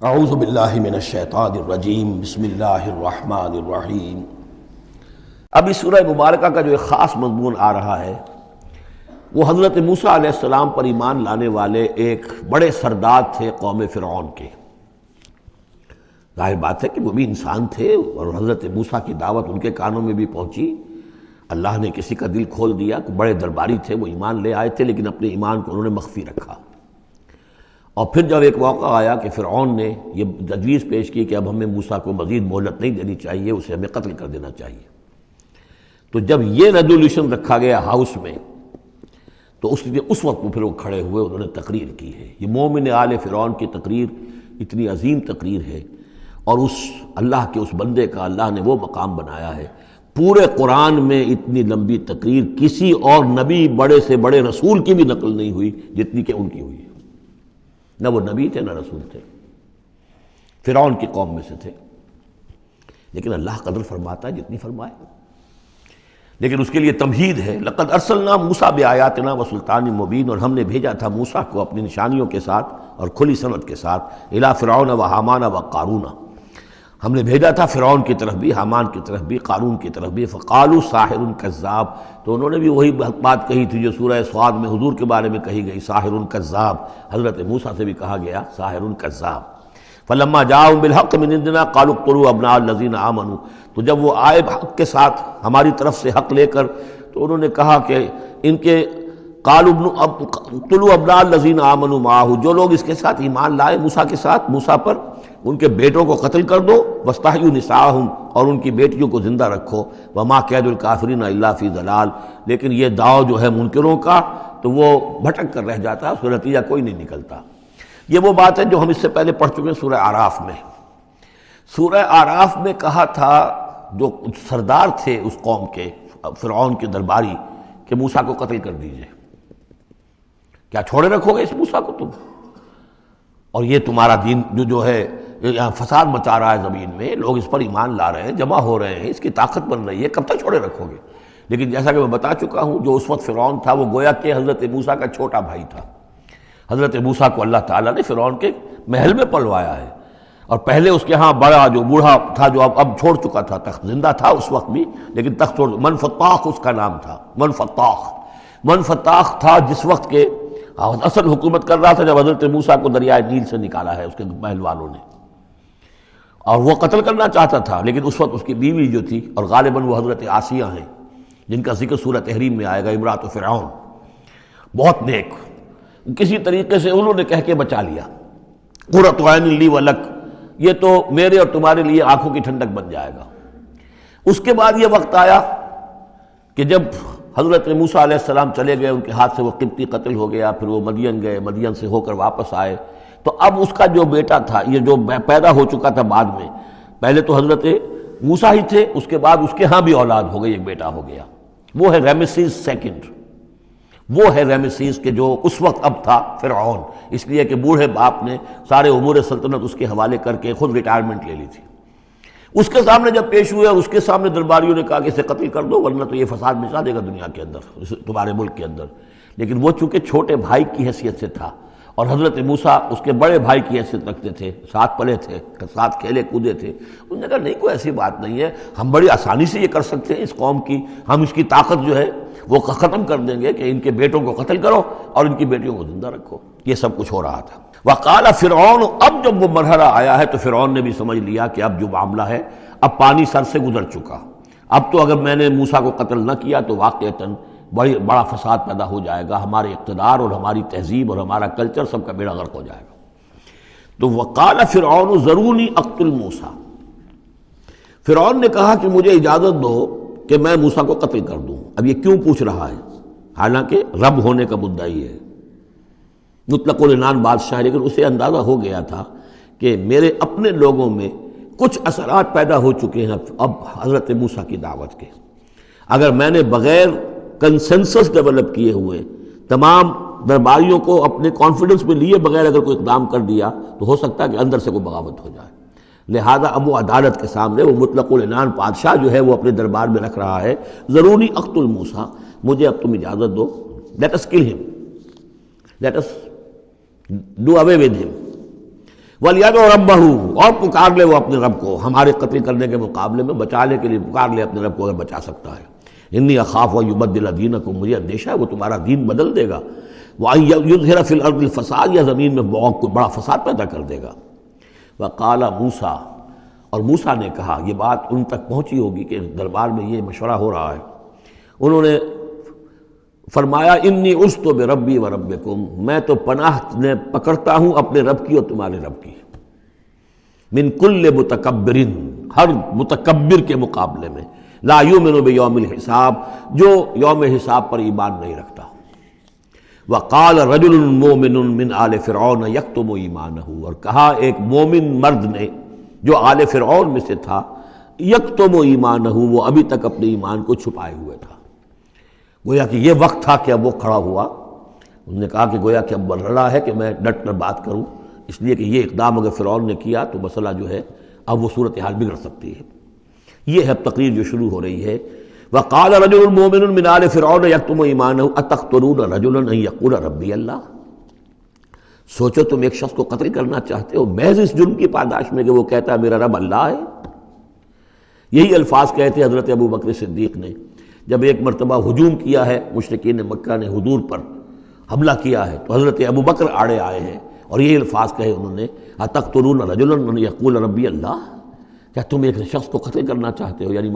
اعوذ باللہ من الشیطان الرجیم بسم اللہ الرحمن الرحیم۔ اب اس سورہ مبارکہ کا جو ایک خاص مضمون آ رہا ہے وہ حضرت موسیٰ علیہ السلام پر ایمان لانے والے ایک بڑے سردار تھے قوم فرعون کے۔ ظاہر بات ہے کہ وہ بھی انسان تھے اور حضرت موسیٰ کی دعوت ان کے کانوں میں بھی پہنچی۔ اللہ نے کسی کا دل کھول دیا، بڑے درباری تھے، وہ ایمان لے آئے تھے، لیکن اپنے ایمان کو انہوں نے مخفی رکھا۔ اور پھر جب ایک موقع آیا کہ فرعون نے یہ تجویز پیش کی کہ اب ہمیں موسیٰ کو مزید مہلت نہیں دینی چاہیے، اسے ہمیں قتل کر دینا چاہیے، تو جب یہ ریزولوشن رکھا گیا ہاؤس میں تو اس وقت پھر وہ کھڑے ہوئے، انہوں نے تقریر کی ہے۔ یہ مومن آل فرعون کی تقریر اتنی عظیم تقریر ہے، اور اس اللہ کے اس بندے کا اللہ نے وہ مقام بنایا ہے۔ پورے قرآن میں اتنی لمبی تقریر کسی اور نبی، بڑے سے بڑے رسول کی بھی نقل نہیں ہوئی جتنی کہ ان کی ہوئی ہے۔ نہ وہ نبی تھے نہ رسول تھے، فرعون کی قوم میں سے تھے، لیکن اللہ قدر فرماتا ہے جتنی فرمائے۔ لیکن اس کے لیے تمہید ہے، لقد ارسلنا موسیٰ بآیاتنا وسلطان مبین، اور ہم نے بھیجا تھا موسیٰ کو اپنی نشانیوں کے ساتھ اور کھلی سند کے ساتھ، الی فرعون وحامان وقارون، ہم نے بھیجا تھا فرعون کی طرف بھی، حامان کی طرف بھی، قارون کی طرف بھی۔ فقالوا ساحر کذاب، تو انہوں نے بھی وہی بات کہی تھی جو سورہ صاد میں حضور کے بارے میں کہی گئی، ساحر کذاب۔ حضرت موسیٰ سے بھی کہا گیا ساحر کذاب۔ فلما جاءهم بالحق من عندنا قالوا اقتلوا ابناء الذين آمنوا، تو جب وہ آئے حق کے ساتھ ہماری طرف سے حق لے کر، تو انہوں نے کہا کہ ان کے اقتلوا ابناء الذين آمنوا معه، جو لوگ اس کے ساتھ ایمان لائے موسیٰ کے ساتھ، موسیٰ پر، ان کے بیٹوں کو قتل کر دو، واستحیوا نساءهم، اور ان کی بیٹیوں کو زندہ رکھو، وما کید الکافرین الا فی ضلال، لیکن یہ داؤ جو ہے منکروں کا تو وہ بھٹک کر رہ جاتا ہے، اس کا نتیجہ کوئی نہیں نکلتا۔ یہ وہ بات ہے جو ہم اس سے پہلے پڑھ چکے ہیں سورہ اعراف میں۔ سورہ اعراف میں کہا تھا جو سردار تھے اس قوم کے، فرعون کے درباری، کہ موسیٰ کو قتل کر دیجئے، کیا چھوڑے رکھو گے اس موسیٰ کو تم؟ اور یہ تمہارا دین جو ہے یہاں فساد مچا رہا ہے زمین میں، لوگ اس پر ایمان لا رہے ہیں، جمع ہو رہے ہیں، اس کی طاقت بن رہی ہے، کب تک چھوڑے رکھو گے؟ لیکن جیسا کہ میں بتا چکا ہوں، جو اس وقت فرعون تھا وہ گویا کہ حضرت موسیٰ کا چھوٹا بھائی تھا۔ حضرت موسیٰ کو اللہ تعالیٰ نے فرعون کے محل میں پلوایا ہے، اور پہلے اس کے ہاں بڑا جو بوڑھا تھا جو اب چھوڑ چکا تھا، تخت زندہ تھا اس وقت بھی لیکن تخت چھوڑ، منفتاخ اس کا نام تھا، منفتاخ تھا جس وقت کے اصل حکومت کر رہا تھا جب حضرت موسیٰ کو دریائے نیل سے نکالا ہے اس کے محل والوں نے، اور وہ قتل کرنا چاہتا تھا، لیکن اس وقت اس کی بیوی جو تھی، اور غالباً وہ حضرت آسیہ ہیں جن کا ذکر سورہ تحریم میں آئے گا، امرأۃ فرعون، بہت نیک، کسی طریقے سے انہوں نے کہہ کے بچا لیا، قرۃ عین لی ولک، یہ تو میرے اور تمہارے لیے آنکھوں کی ٹھنڈک بن جائے گا۔ اس کے بعد یہ وقت آیا کہ جب حضرت موسیٰ علیہ السلام چلے گئے، ان کے ہاتھ سے وہ قبطی قتل ہو گیا، پھر وہ مدین گئے، مدین سے ہو کر واپس آئے، تو اب اس کا جو بیٹا تھا، یہ جو پیدا ہو چکا تھا بعد میں، پہلے تو حضرت موسیٰ ہی تھے، اس کے بعد اس کے ہاں بھی اولاد ہو گئی، ایک بیٹا ہو گیا، وہ ہے رامسیس سیکنڈ، وہ ہے رامسیس کے جو اس وقت اب تھا فرعون، اس لیے کہ بوڑھے باپ نے سارے امور سلطنت اس کے حوالے کر کے خود ریٹائرمنٹ لے لی تھی۔ اس کے سامنے جب پیش ہوئے اور اس کے سامنے درباریوں نے کہا کہ اسے قتل کر دو ورنہ تو یہ فساد مچا دے گا دنیا کے اندر، تمہارے ملک کے اندر، لیکن وہ چونکہ چھوٹے بھائی کی حیثیت سے تھا، اور حضرت موسیٰ اس کے بڑے بھائی کی حیثیت رکھتے تھے، ساتھ پلے تھے، ساتھ کھیلے کودے تھے، انہوں نے کہا نہیں کوئی ایسی بات نہیں ہے، ہم بڑی آسانی سے یہ کر سکتے ہیں، اس قوم کی ہم اس کی طاقت جو ہے وہ ختم کر دیں گے کہ ان کے بیٹوں کو قتل کرو اور ان کی بیٹیوں کو زندہ رکھو۔ یہ سب کچھ ہو رہا تھا۔ وقال فرعون، اب جب وہ مرحلہ آیا ہے تو فرعون نے بھی سمجھ لیا کہ اب جو معاملہ ہے، اب پانی سر سے گزر چکا، اب تو اگر میں نے موسیٰ کو قتل نہ کیا تو واقعتاً بڑا فساد پیدا ہو جائے گا، ہمارے اقتدار اور ہماری تہذیب اور ہمارا کلچر سب کا بیڑا غرق ہو جائے گا۔ تو وقال فرعون ذرونی اقتل موسیٰ، فرعون نے کہا کہ مجھے اجازت دو کہ میں موسیٰ کو قتل کر دوں۔ اب یہ کیوں پوچھ رہا ہے؟ حالانکہ رب ہونے کا مدعی ہے، مطلق العنان بادشاہ، لیکن اسے اندازہ ہو گیا تھا کہ میرے اپنے لوگوں میں کچھ اثرات پیدا ہو چکے ہیں اب حضرت موسیٰ کی دعوت کے، اگر میں نے بغیر کنسنسس ڈیولپ کیے ہوئے تمام درباریوں کو اپنے کانفیڈنس میں لیے بغیر اگر کوئی اقدام کر دیا تو ہو سکتا ہے کہ اندر سے کوئی بغاوت ہو جائے، لہذا اب وہ عدالت کے سامنے وہ مطلق العنان بادشاہ جو ہے وہ اپنے دربار میں رکھ رہا ہے، ضرونی اقتل موسیٰ، مجھے اب تم اجازت دو، let us kill him، let us do away with him۔ وَلْيَدْعُ رَبَّهُ، اور پکار لے وہ اپنے رب کو، ہمارے قتل کرنے کے مقابلے میں بچانے کے لیے پکار لے اپنے رب کو اگر بچا سکتا ہے۔ انی اخاف ان یبدل دینکم، مجھے اندیشہ ہے وہ تمہارا دین بدل دے گا، وَأَن یظہر فی الارض الفساد، یا زمین میں بہت بڑا فساد پیدا کر دے گا۔ وقال موسیٰ، اور موسیٰ نے کہا، یہ بات ان تک پہنچی ہوگی کہ دربار میں یہ مشورہ ہو رہا ہے، انہوں نے فرمایا انی عصت بربی وربکم، میں تو پناہ پکڑتا ہوں اپنے رب کی اور تمہارے رب کی، من کل متکبر، ہر متکبر کے مقابلے میں، لا یؤمن بیوم الحساب، جو یوم حساب پر ایمان نہیں رکھتا۔ وقال رجل مومن من آل فرعون یکتم ایمانہ، اور کہا ایک مومن مرد نے جو آل فرعون میں سے تھا، یکتم ایمانہ، وہ ابھی تک اپنے ایمان کو چھپائے ہوئے تھا۔ گویا کہ یہ وقت تھا کہ اب وہ کھڑا ہوا، انہوں نے کہا کہ گویا کہ اب بڑھ رہا ہے کہ میں ڈٹ کر بات کروں، اس لیے کہ یہ اقدام اگر فرعون نے کیا تو مسئلہ جو ہے اب وہ صورتحال بگڑ سکتی ہے۔ یہ ہے تقریر جو شروع ہو رہی ہے۔ وقال رجل مومن من آل فرعون یکتم ایمانہ اتقتلون رجلا ان یقول ربی اللہ، سوچو تم ایک شخص کو قتل کرنا چاہتے ہو محض اس جرم کی پاداش میں کہ وہ کہتا ہے میرا رب اللہ ہے۔ یہی الفاظ کہتے حضرت ابو بکر صدیق نے جب ایک مرتبہ ہجوم کیا ہے، مشرکین مکہ نے حضور پر حملہ کیا ہے، تو حضرت ابو بکر آڑے آئے ہیں اور یہی الفاظ کہے انہوں نے، اتقتلون رجلا ان یقول ربی اللہ، کیا تم ایک شخص کو قتل کرنا چاہتے ہو، یعنی